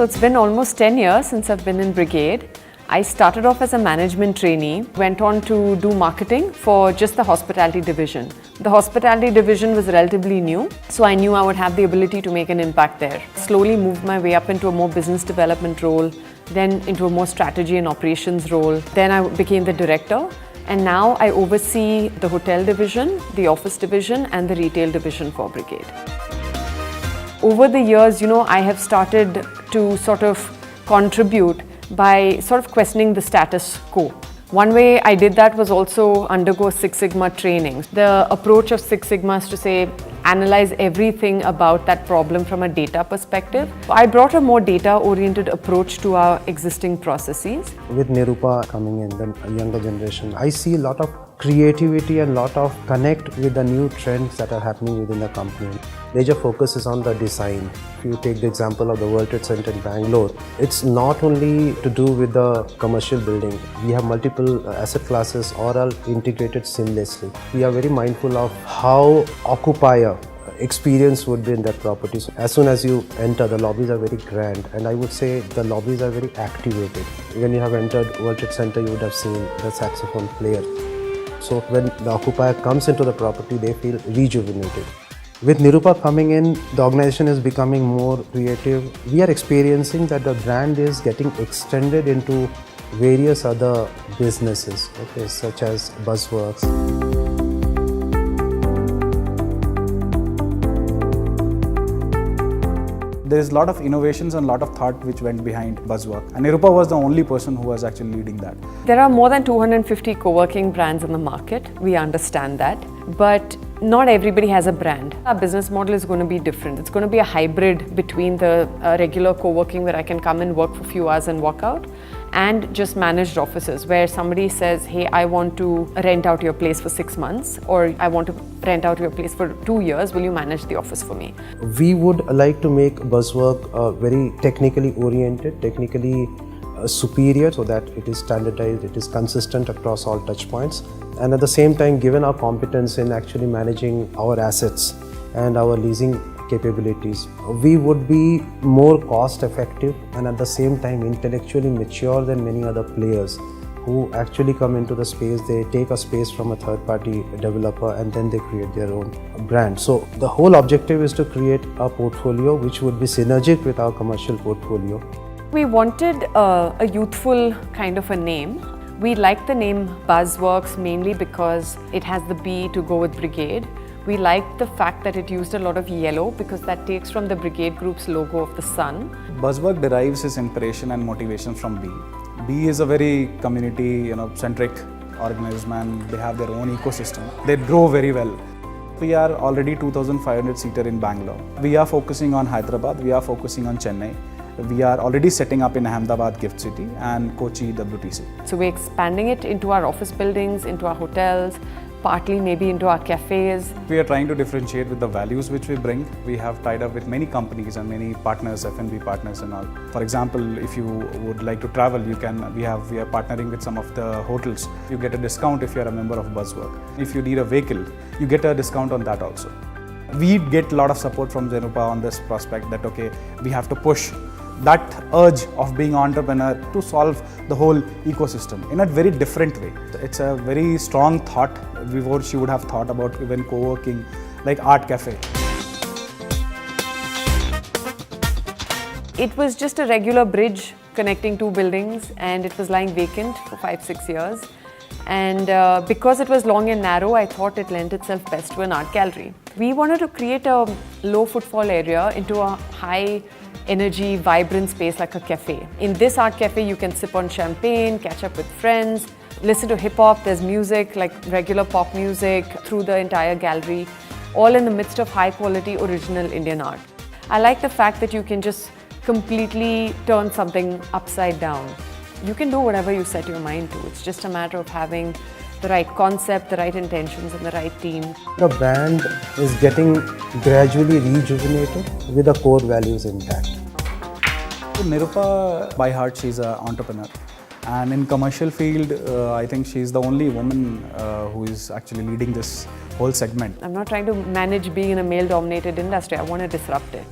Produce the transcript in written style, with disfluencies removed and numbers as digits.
So it's been almost 10 years since I've been in Brigade. I started off as a management trainee, went on to do marketing for just the hospitality division. The hospitality division was relatively new, so I knew I would have the ability to make an impact there. Slowly moved my way up into a more business development role, then into a more strategy and operations role. Then I became the director, and now I oversee the hotel division, the office division, and the retail division for Brigade. Over the years, I have started to sort of contribute by sort of questioning the status quo. One way I did that was also undergo Six Sigma training. The approach of Six Sigma is to say, analyze everything about that problem from a data perspective. I brought a more data-oriented approach to our existing processes. With Nirupa coming in, the younger generation, I see a lot of creativity and a lot of connect with the new trends that are happening within the company. Major focus is on the design. If you take the example of the World Trade Center in Bangalore, it's not only to do with the commercial building. We have multiple asset classes all are integrated seamlessly. We are very mindful of how occupier experience would be in that property. So as soon as you enter, the lobbies are very grand, and I would say the lobbies are very activated. When you have entered World Trade Center, you would have seen the saxophone player. So when the occupier comes into the property, they feel rejuvenated. With Nirupa coming in, the organization is becoming more creative. We are experiencing that the brand is getting extended into various other businesses, such as BuzzWorks. There is a lot of innovations and a lot of thought which went behind BuzzWorks. And Nirupa was the only person who was actually leading that. There are more than 250 co-working brands in the market. We understand that. But not everybody has a brand. Our business model is going to be different. It's going to be a hybrid between the regular co-working where I can come and work for a few hours and walk out, and just managed offices where somebody says, hey, I want to rent out your place for 6 months, or I want to rent out your place for 2 years. Will you manage the office for me? We would like to make BuzzWorks very technically oriented, technically superior, so that it is standardized, it is consistent across all touch points. And at the same time, given our competence in actually managing our assets and our leasing capabilities, we would be more cost effective and at the same time intellectually mature than many other players who actually come into the space. They take a space from a third party developer and then they create their own brand. So the whole objective is to create a portfolio which would be synergic with our commercial portfolio. We wanted a youthful kind of a name. We liked the name BuzzWorks mainly because it has the B to go with Brigade. We liked the fact that it used a lot of yellow because that takes from the Brigade Group's logo of the sun. BuzzWorks derives its inspiration and motivation from B. B is a very community-centric organization. They have their own ecosystem. They grow very well. We are already 2,500 seater in Bangalore. We are focusing on Hyderabad. We are focusing on Chennai. We are already setting up in Ahmedabad Gift City and Kochi WTC. So we're expanding it into our office buildings, into our hotels, partly maybe into our cafes. We are trying to differentiate with the values which we bring. We have tied up with many companies and many partners, F&B partners and all. For example, if you would like to travel, we are partnering with some of the hotels. You get a discount if you are a member of BuzzWorks. If you need a vehicle, you get a discount on that also. We get a lot of support from Nirupa on this prospect that we have to push that urge of being an entrepreneur to solve the whole ecosystem in a very different way. It's a very strong thought before she would have thought about even co-working like Art Cafe. It was just a regular bridge connecting two buildings and it was lying vacant for 5-6 years. And because it was long and narrow, I thought it lent itself best to an art gallery. We wanted to create a low footfall area into a high energy, vibrant space like a cafe. In this art cafe, you can sip on champagne, catch up with friends, listen to hip hop. There's music like regular pop music through the entire gallery, all in the midst of high quality original Indian art. I like the fact that you can just completely turn something upside down. You can do whatever you set your mind to. It's just a matter of having the right concept, the right intentions, and the right team. The brand is getting gradually rejuvenated with the core values intact. Nirupa, by heart, she's an entrepreneur. And in commercial field, I think she's the only woman who is actually leading this whole segment. I'm not trying to manage being in a male-dominated industry. I want to disrupt it.